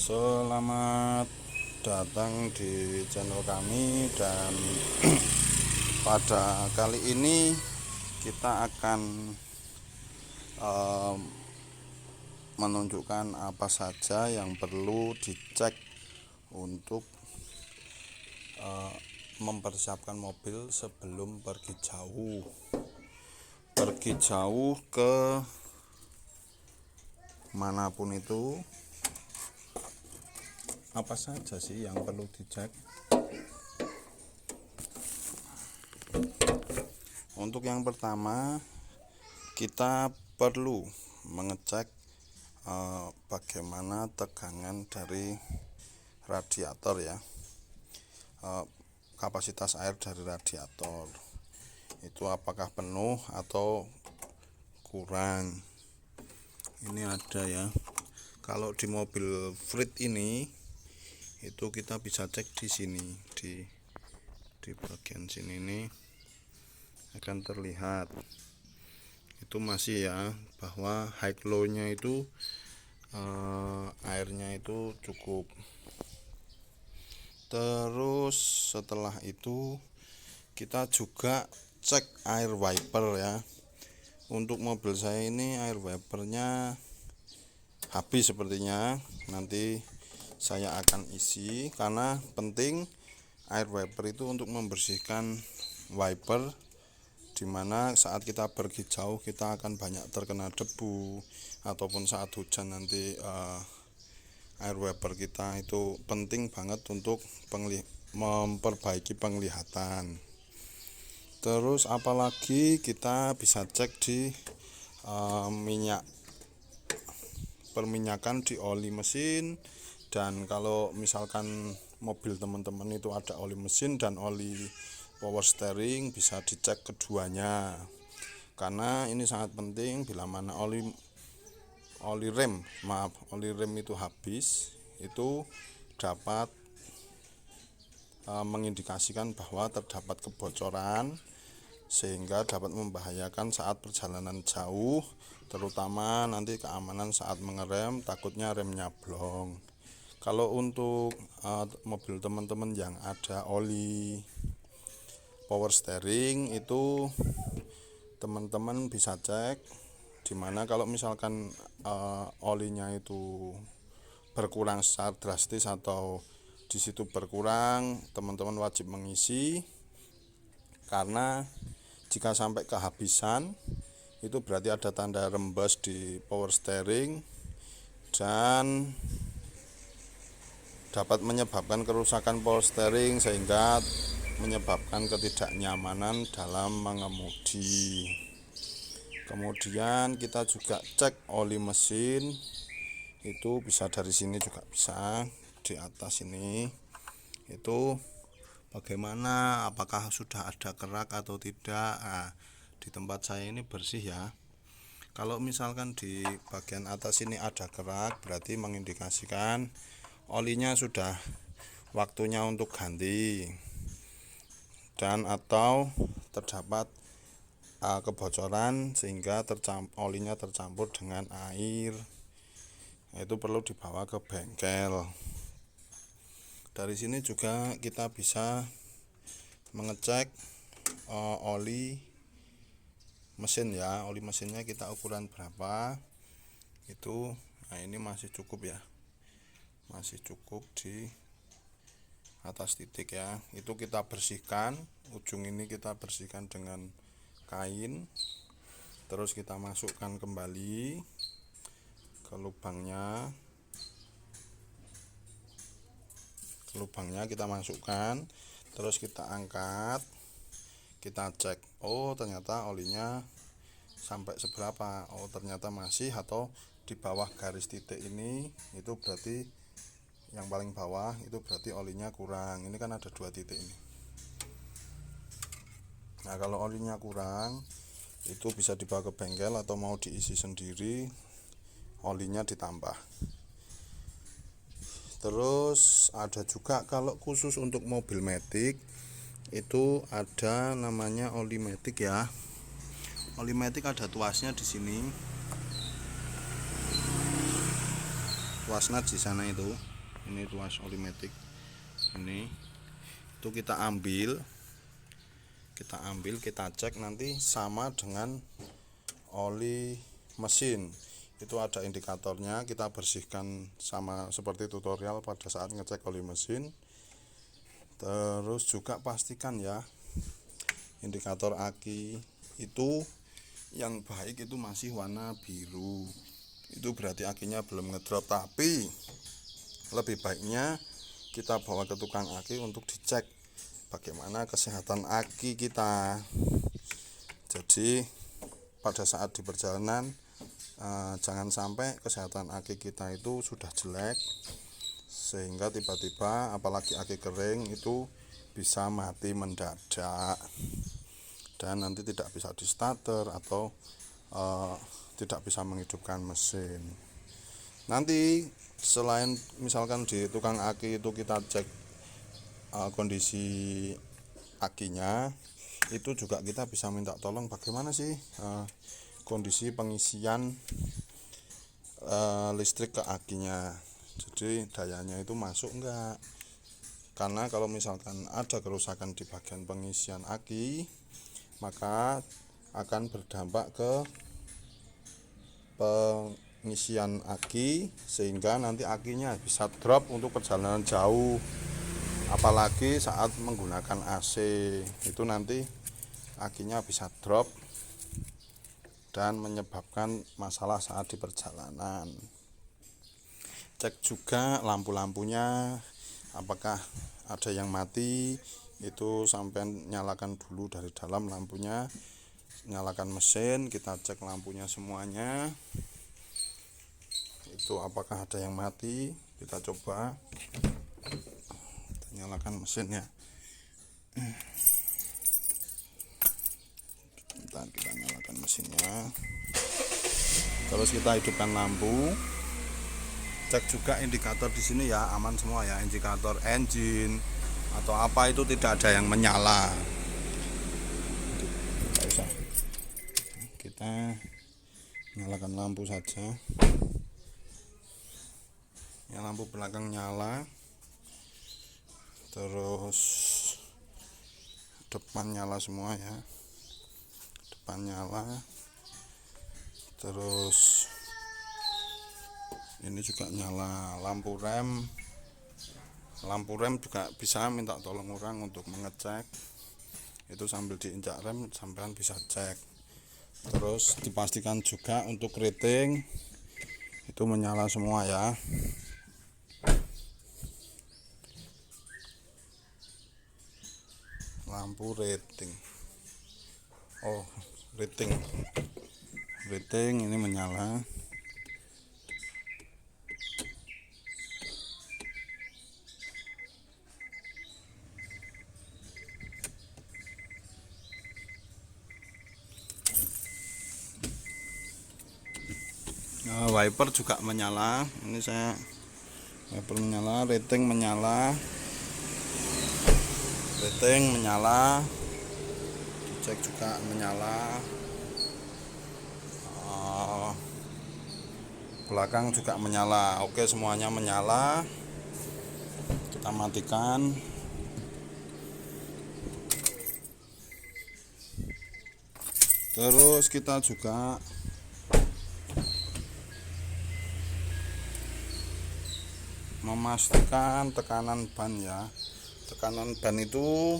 Selamat datang di channel kami, dan pada kali ini kita akan menunjukkan apa saja yang perlu dicek untuk mempersiapkan mobil sebelum pergi jauh ke manapun itu. Apa saja sih yang perlu dicek? Untuk yang pertama, kita perlu mengecek bagaimana tegangan dari radiator ya, kapasitas air dari radiator itu apakah penuh atau kurang. Ini ada ya, kalau di mobil Frit ini itu kita bisa cek di sini, di bagian sini nih akan terlihat itu masih ya, bahwa high low nya itu airnya itu cukup. Terus setelah itu kita juga cek air wiper ya. Untuk mobil saya ini air wipernya habis sepertinya, nanti saya akan isi, karena penting air wiper itu untuk membersihkan wiper, dimana saat kita pergi jauh kita akan banyak terkena debu, ataupun saat hujan nanti air wiper kita itu penting banget untuk memperbaiki penglihatan. Terus apalagi kita bisa cek di perminyakan di oli mesin. Dan kalau misalkan mobil teman-teman itu ada oli mesin dan oli power steering, bisa dicek keduanya, karena ini sangat penting. Bila mana oli rem itu habis, itu dapat mengindikasikan bahwa terdapat kebocoran, sehingga dapat membahayakan saat perjalanan jauh, terutama nanti keamanan saat mengerem, takutnya remnya blong. Kalau untuk mobil teman-teman yang ada oli power steering, itu teman-teman bisa cek, dimana kalau misalkan olinya itu berkurang secara drastis atau di situ berkurang, teman-teman wajib mengisi, karena jika sampai kehabisan itu berarti ada tanda rembes di power steering dan dapat menyebabkan kerusakan power steering, sehingga menyebabkan ketidaknyamanan dalam mengemudi. Kemudian kita juga cek oli mesin, itu bisa dari sini juga bisa, di atas ini itu bagaimana, apakah sudah ada kerak atau tidak. Di tempat saya ini bersih ya. Kalau misalkan di bagian atas ini ada kerak, berarti mengindikasikan olinya sudah waktunya untuk ganti, dan atau terdapat kebocoran sehingga olinya tercampur dengan air. Itu perlu dibawa ke bengkel. Dari sini juga kita bisa mengecek oli mesin ya. Oli mesinnya kita ukuran berapa itu. Nah, ini masih cukup ya, masih cukup di atas titik ya. Itu kita bersihkan, ujung ini kita bersihkan dengan kain, terus kita masukkan kembali ke lubangnya. Kita masukkan, terus kita angkat, kita cek, oh ternyata olinya sampai seberapa, oh ternyata masih atau di bawah garis titik ini, itu berarti yang paling bawah itu berarti olinya kurang. Ini kan ada dua titik ini. Nah, kalau olinya kurang itu bisa dibawa ke bengkel, atau mau diisi sendiri, olinya ditambah. Terus ada juga kalau khusus untuk mobil matic, itu ada namanya oli matic ya. Oli matic ada tuasnya di sini, tuasnya di sana itu. ini tuas oli matic ini, itu kita ambil, kita cek nanti sama dengan oli mesin. Itu ada indikatornya, kita bersihkan sama seperti tutorial pada saat ngecek oli mesin. Terus juga pastikan ya, indikator aki itu yang baik itu masih warna biru, itu berarti akinya belum ngedrop. Tapi lebih baiknya kita bawa ke tukang aki untuk dicek bagaimana kesehatan aki kita. Jadi pada saat di perjalanan jangan sampai kesehatan aki kita itu sudah jelek sehingga tiba-tiba apalagi aki kering itu bisa mati mendadak dan nanti tidak bisa di starter atau tidak bisa menghidupkan mesin. Nanti selain misalkan di tukang aki itu kita cek kondisi akinya, itu juga kita bisa minta tolong bagaimana sih kondisi pengisian listrik ke akinya, jadi dayanya itu masuk enggak. Karena kalau misalkan ada kerusakan di bagian pengisian aki, maka akan berdampak ke pengisian aki sehingga nanti akinya bisa drop untuk perjalanan jauh, apalagi saat menggunakan AC itu nanti akinya bisa drop dan menyebabkan masalah saat di perjalanan. Cek juga lampu-lampunya apakah ada yang mati, itu sampai nyalakan dulu dari dalam lampunya, nyalakan mesin, kita cek lampunya semuanya, itu apakah ada yang mati, kita coba kita nyalakan mesinnya. Kita nyalakan mesinnya, terus kita hidupkan lampu. Cek juga indikator di sini ya, aman semua ya, indikator engine atau apa itu tidak ada yang menyala. Kita nyalakan lampu saja. Ya, lampu belakang nyala, terus depan nyala semua ya, depan nyala, terus ini juga nyala. Lampu rem juga bisa minta tolong orang untuk mengecek, itu sambil diinjak rem sampean bisa cek. Terus dipastikan juga untuk rating itu menyala semua ya. Lampu rating, rating ini menyala. Wiper juga menyala, ini saya wiper menyala, rating menyala, dicek juga menyala, belakang juga menyala. Oke, semuanya menyala, kita matikan. Terus kita juga memastikan tekanan ban ya. Tekanan ban itu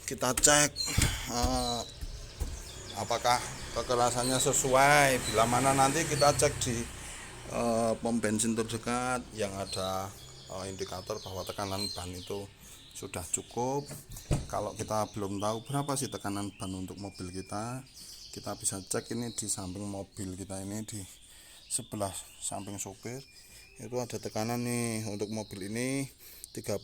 kita cek apakah kekerasannya sesuai. Bila mana nanti kita cek di pom bensin terdekat yang ada indikator bahwa tekanan ban itu sudah cukup. Kalau kita belum tahu berapa sih tekanan ban untuk mobil kita, kita bisa cek ini di samping mobil kita ini, di sebelah samping sopir itu ada tekanan nih. Untuk mobil ini 32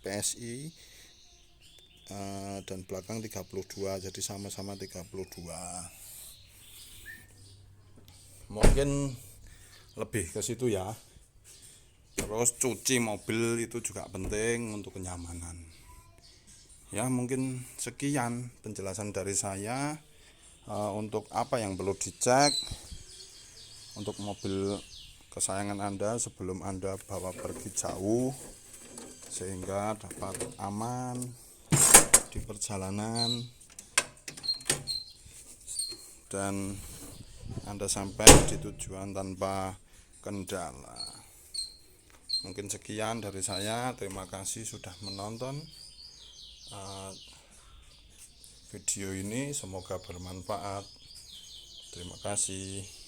PSI dan belakang 32, jadi sama-sama 32. Mungkin lebih ke situ ya. Terus cuci mobil itu juga penting untuk kenyamanan. Ya, mungkin sekian penjelasan dari saya untuk apa yang perlu dicek untuk mobil kesayangan Anda sebelum Anda bawa pergi jauh, sehingga dapat aman di perjalanan dan Anda sampai di tujuan tanpa kendala. Mungkin sekian dari saya. Terima kasih sudah menonton video ini. Semoga bermanfaat. Terima kasih.